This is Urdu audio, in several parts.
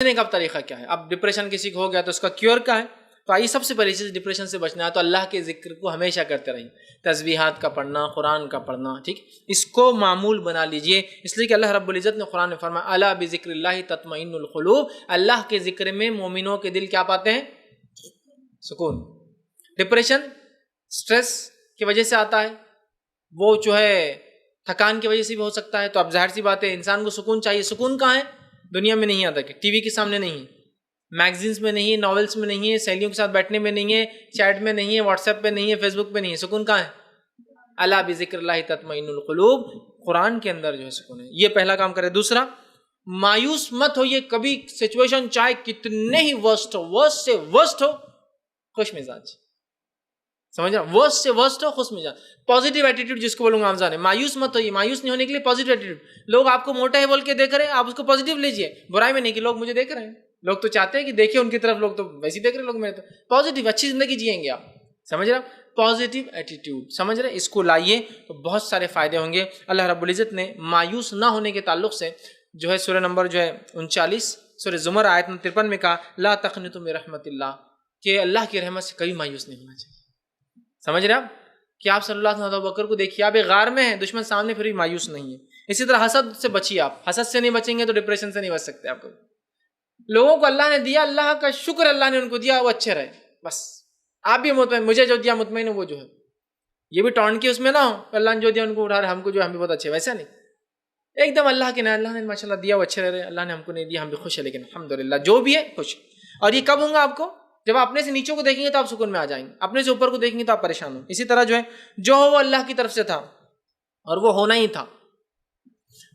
بچنے کا طریقہ کیا ہے. اب ڈپریشن کسی کو ہو گیا تو اس کا کیور کیا ہے؟ تو آئیے سب سے پہلی چیز ڈپریشن سے بچنا ہے تو اللہ کے ذکر کو ہمیشہ کرتے رہیے. تسبیحات کا پڑھنا، قرآن کا پڑھنا، ٹھیک، اس کو معمول بنا لیجئے. اس لیے کہ اللہ رب العزت نے قرآن میں فرمایا الا بذکر اللہ تطمئن القلوب، اللہ کے ذکر میں مومنوں کے دل کیا پاتے ہیں؟ سکون. ڈپریشن سٹریس کی وجہ سے آتا ہے، وہ جو ہے تھکان کی وجہ سے بھی ہو سکتا ہے. تو اب ظاہر سی بات ہے انسان کو سکون چاہیے. سکون کہاں ہے؟ دنیا میں نہیں آتا. کہ ٹی وی کے سامنے نہیں ہے، میگزینس میں نہیں ہے، ناولس میں نہیں ہے، سہیلیوں کے ساتھ بیٹھنے میں نہیں ہے، چیٹ میں نہیں ہے، واٹس ایپ پہ نہیں ہے، فیس بک پہ نہیں ہے. سکون کہاں ہے؟ الا بذکر اللہ تطمئن القلوب، قرآن کے اندر جو ہے سکون ہے. یہ پہلا کام کرے. دوسرا، مایوس مت ہوئیے کبھی. سچویشن چاہے کتنے ہی ورسٹ ہو، ورسٹ سے ورسٹ ہو، خوش مزاج. سمجھ رہا؟ ورسٹ سے ورسٹ ہو، خوش مزاج. پازیٹیو ایٹیٹیوڈ جس کو بولوں گا آمزان ہے. مایوس مت ہوئیے. مایوس نہیں ہونے کے لیے پازیٹیو ایٹیٹیوڈ. لوگ آپ کو موٹا ہے بول کے دیکھ رہے ہیں، آپ اس کو پازیٹیو لیجیے. برائی میں نہیں کہ لوگ مجھے دیکھ رہے ہیں، لوگ تو چاہتے ہیں کہ دیکھیں ان کی طرف، لوگ تو ویسے ہی دیکھ رہے ہیں. لوگ میرے تو پازیٹیو اچھی زندگی جیئیں گے آپ. سمجھ رہے؟ پازیٹیو ایٹیٹیوڈ، سمجھ رہے؟ اس کو لائیے تو بہت سارے فائدے ہوں گے. اللہ رب العزت نے مایوس نہ ہونے کے تعلق سے جو ہے سورہ نمبر جو ہے 39 سورہ زمر آیت نمبر 53 میں کہا لا تقنطوا من رحمت اللہ، کہ اللہ کی رحمت سے کبھی مایوس نہیں ہونا چاہیے. سمجھ رہے آپ؟ کہ آپ صلی اللہ علیہ وسلم بکر کو دیکھیے، آپ ایک غار میں ہیں، دشمن سامنے، پھر بھی مایوس نہیں ہے. اسی طرح حسد سے بچیے. آپ حسد سے نہیں بچیں گے تو ڈپریشن سے نہیں بچ سکتے. آپ کو لوگوں کو اللہ نے دیا، اللہ کا شکر اللہ نے ان کو دیا، وہ اچھے رہے بس. آپ بھی مطمئن، مجھے جو دیا مطمئن ہو، وہ جو ہے یہ بھی ٹونٹ کی اس میں نہ ہو. اللہ نے جو دیا ان کو اٹھا رہے، ہم کو جو ہم بھی بہت اچھے، ویسا نہیں. ایک دم اللہ کے نام، اللہ نے ماشاءاللہ دیا وہ اچھے رہ رہے، اللہ نے ہم کو نہیں دیا ہم بھی خوش ہیں، لیکن الحمدللہ جو بھی ہے خوش. اور یہ کب ہوں گا آپ کو؟ جب آپ اپنے سے نیچوں کو دیکھیں گے تو آپ سکون میں آ جائیں گے، اپنے سے اوپر کو دیکھیں گے تو آپ پریشان ہوں. اسی طرح جو ہے جو ہو وہ اللہ کی طرف سے تھا اور وہ ہونا ہی تھا.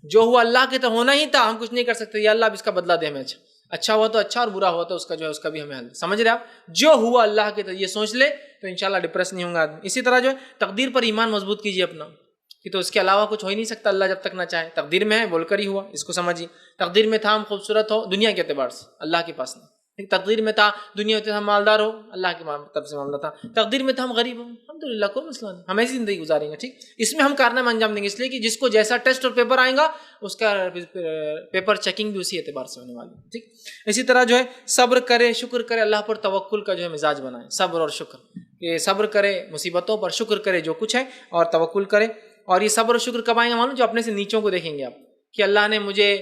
جو ہوا اللہ کے تو ہونا ہی تھا، ہم کچھ نہیں کر سکتے. یا اللہ اب اس کا بدلہ دے ہمیں. اچھا ہوا تو اچھا، اور برا ہوا تو اس کا جو ہے اس کا بھی ہمیں حل. سمجھ رہے آپ؟ جو ہوا اللہ کے تو یہ سوچ لے تو انشاءاللہ ڈپریس نہیں ہوں گا آدمی. اسی طرح جو ہے تقدیر پر ایمان مضبوط کیجیے اپنا، کہ تو اس کے علاوہ کچھ ہو ہی نہیں سکتا اللہ جب تک نہ چاہے. تقدیر میں ہے بول کر ہی ہوا، اس کو سمجھیے. تقدیر میں تھا ہم خوبصورت ہو دنیا کے اعتبار سے، اللہ کے پاس نہیں. تقدیر میں تھا دنیا میں ہم مالدار ہو، اللہ کی طرف سے معاملہ تھا. تقدیر میں تھا ہم غریب ہوں، الحمدللہ کوئی مسئلہ نہیں، ہم ایسی زندگی گزاریں گے. ٹھیک، اس میں ہم کارنامہ انجام دیں گے. اس لیے کہ جس کو جیسا ٹیسٹ اور پیپر آئے گا اس کا پیپر چیکنگ بھی اسی اعتبار سے ہونے والی ہے. ٹھیک، اسی طرح جو ہے صبر کرے، شکر کرے، اللہ پر توکل کا جو ہے مزاج بنائے. صبر اور شکر، کہ صبر کرے مصیبتوں پر، شکر کرے جو کچھ ہے، اور توکل کرے. اور یہ صبر اور شکر کب آئیں گے معلوم؟ جو اپنے سے نیچوں کو دیکھیں گے آپ، کہ اللہ نے مجھے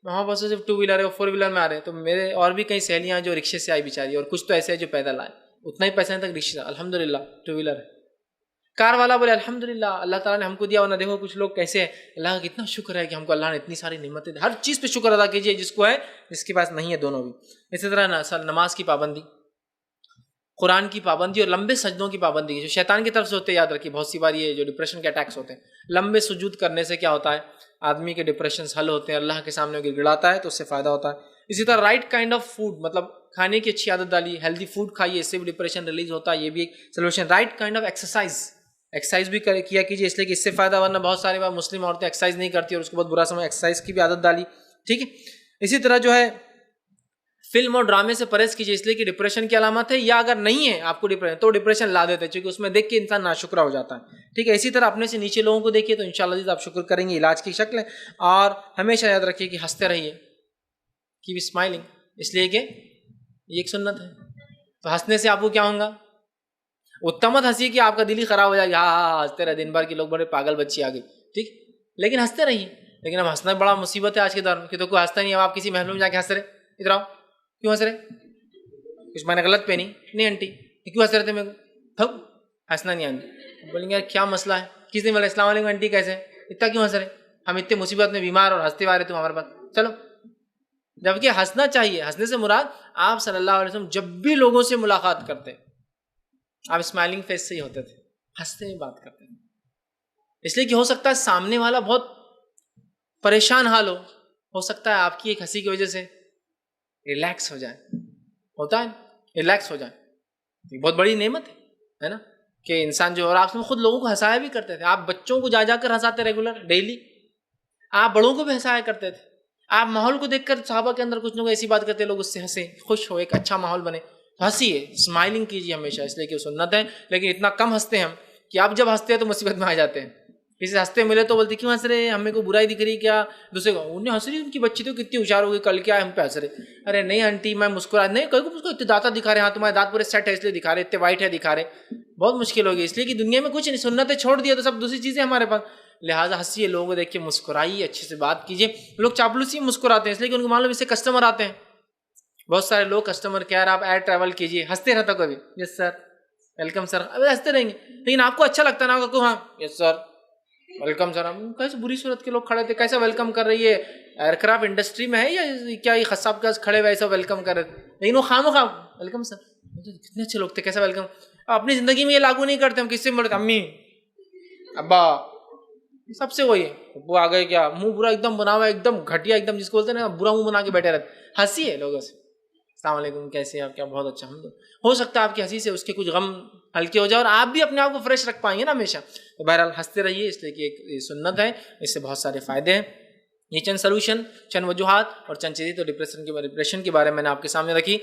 وہاں بس صرف 2 ویلر ہے، 4 ویلر میں آ رہے ہیں، تو میرے اور بھی کئی سہیلیاں جو رکشے سے آئی بیچاری، اور کچھ تو ایسے ہیں جو پیدل آئے، اتنا ہی پیسہ نہیں تک رکشہ، الحمدللہ 2 ویلر ہے. کار والا بولے الحمدللہ اللہ تعالیٰ نے ہم کو دیا، ورنہ دیکھو کچھ لوگ کیسے ہیں. اللہ کا کتنا شکر ہے کہ ہم کو اللہ نے اتنی ساری نعمتیں دی. ہر چیز پہ شکر ادا کیجیے، جس کو ہے، جس کے پاس نہیں ہے، دونوں بھی. اسی طرح نماز کی پابندی، قرآن کی پابندی، اور لمبے سجدوں کی پابندی جو شیطان کی طرف سے ہوتے ہیں. یاد رکھیے بہت سی بار یہ جو ڈپریشن کے اٹیکس ہوتے ہیں، لمبے سجود کرنے سے کیا ہوتا ہے؟ آدمی کے ڈپریشنز حل ہوتے ہیں، اللہ کے سامنے گر گڑاتا ہے تو اس سے فائدہ ہوتا ہے. اسی طرح رائٹ کائنڈ آف فوڈ، مطلب کھانے کی اچھی عادت ڈالی، ہیلدی فوڈ کھائیے، اس سے بھی ڈپریشن ریلیز ہوتا ہے، یہ بھی ایک solution. Right kind of exercise بھی کیا کیجیے، اس لیے کہ اس سے فائدہ، ورنہ بہت ساری بار مسلم عورتیں ایکسرسائز نہیں کرتی اور اس کو بہت برا سمجھ. ایکسرسائز کی بھی عادت ڈالی. ٹھیک ہے، اسی طرح جو ہے فلم اور ڈرامے سے پرہیز کیجیے، اس لیے کہ ڈپریشن کی علامت ہے. یا اگر نہیں ہے آپ کو ڈپریشن تو ڈپریشن لا دیتے ہیں، چونکہ اس میں دیکھ کے انسان ناشکرا ہو جاتا ہے. ٹھیک ہے، اسی طرح اپنے سے نیچے لوگوں کو دیکھیے تو انشاءاللہ آپ شکر کریں گے. علاج کی شکل ہے. اور ہمیشہ یاد رکھیے کہ ہنستے رہیے، کیپ اسمائلنگ، اس لیے کہ یہ ایک سنت ہے. تو ہنسنے سے آپ کو کیا ہوگا؟ اتنا مت ہنسی کہ آپ کا دل ہی خراب ہو جائے. ہاں ہنستے رہے دن بھر کے لوگ بڑے پاگل بچی آ گئی. ٹھیک، لیکن ہنستے رہیے. لیکن اب ہنسنا بڑا مصیبت ہے آج کے دور میں، کہ تو کوئی ہنستا نہیں. اب آپ کسی محل میں جا کے ہنس رہے، ادھر آؤ، کیوں ہنس رہے؟ کچھ میں نے غلط پہنی نہیں آنٹی، کیوں ہنس رہے تھے؟ میرے کو ہنسنا نہیں آنٹی. بولیں گے یار کیا مسئلہ ہے؟ کس نے بولا السلام علیکم آنٹی کیسے، اتنا کیوں ہنس رہے؟ ہم اتنے مصیبت میں بیمار اور ہنستے آ رہے تم ہمارے پاس. چلو، جبکہ ہنسنا چاہیے. ہنسنے سے مراد آپ صلی اللہ علیہ وسلم جب بھی لوگوں سے ملاقات کرتے آپ اسمائلنگ فیس سے ہی ہوتے تھے، ہنستے ہوئے بات کرتے ہیں. اس لیے کہ ہو سکتا ہے سامنے والا بہت پریشان حال ہو سکتا ہے آپ کی ایک ہنسی کی وجہ سے ریلیکس ہو جائے. ہوتا ہے ریلیکس ہو جائے. یہ بہت بڑی نعمت ہے نا، کہ انسان جو، اور آپ سے خود لوگوں کو ہنسایا بھی کرتے تھے. آپ بچوں کو جا کر ہنساتے ریگولر ڈیلی. آپ بڑوں کو بھی ہنسایا کرتے تھے. آپ ماحول کو دیکھ کر صحابہ کے اندر کچھ لوگ ایسی بات کرتے، لوگ اس سے ہنسے، خوش ہو، ایک اچھا ماحول بنے. ہنسیے، اسمائلنگ کیجیے ہمیشہ، اس لیے کہ سنت ہے. لیکن اتنا کم ہنستے ہیں ہم کہ آپ جب ہنستے ہیں تو مصیبت میں آ جاتے ہیں. کسی سے ہنستے ملے تو بولتے کیوں ہنس رہے, ہمیں کو برائی دکھ رہی کیا, دوسرے کو انہیں ہنس رہی, ان کی بچی تو کتنی ہوشیار ہوگی, کل کیا ہے ہم پہ ہنس رہے. ارے نہیں آنٹی میں مسکرا نہیں, کوئی کو اتنے دانت دکھا رہے, ہاں تمہارے دانت پورے سیٹ ہے اس لیے دکھا رہے, اتنے وائٹ ہے دکھا رہے, بہت مشکل ہوگی, اس لیے کہ دنیا میں کچھ نہیں, سنتیں چھوڑ دیا تو سب دوسری چیزیں ہمارے پاس. لہٰذا ہنسیے, لوگوں کو دیکھ کے مسکرائیے, اچھے سے بات کیجیے. لوگ چاپلوسی مسکراتے ہیں اس لیے کہ ان کو معلوم اس سے کسٹمر آتے ہیں. بہت سارے لوگ کسٹمر کیئر آپ ایئر ٹریول کیجیے, ہنستے رہتا کبھی, یس سر ویلکم سر, ابھی ہنستے رہیں گے, لیکن آپ کو اچھا لگتا نا کہ ہاں یس سر ویلکم سر. ہم کیسے بری صورت کے لوگ کھڑے تھے, کیسا ویلکم کر رہی ہے, ایئر کرافٹ انڈسٹری میں ہے یا کیا یہ خصاب کے کھڑے ہوئے ایسا ویلکم کر رہے تھے, لیکن وہ خواہ ویلکم سر, کتنے اچھے لوگ تھے, کیسا ویلکم. اپنی زندگی میں یہ لاگو نہیں کرتے, ہم کس سے ملتے, امی ابا سب سے وہی ہے, وہ آ گئے کیا منہ برا ایک دم بنا ہوا, ایک دم گھٹیا ایک دم, جس کو بولتے ہیں نا برا منہ بنا کے بیٹھے رہتے, ہنسی ہے لوگوں سے, السلام علیکم کیسے آپ, کیا بہت اچھا. ہو سکتا ہے آپ کی ہنسی سے اس کے کچھ غم ہلکے ہو جائے اور آپ بھی اپنے آپ کو فریش رکھ پائیں گے نا ہمیشہ. تو بہرحال ہنستے رہیے, اس لیے کہ ایک سنت ہے, اس سے بہت سارے فائدے ہیں. یہ چند سلوشن, چند وجوہات اور چند چیزیں تو ڈپریشن کے بارے میں نے آپ کے سامنے رکھی.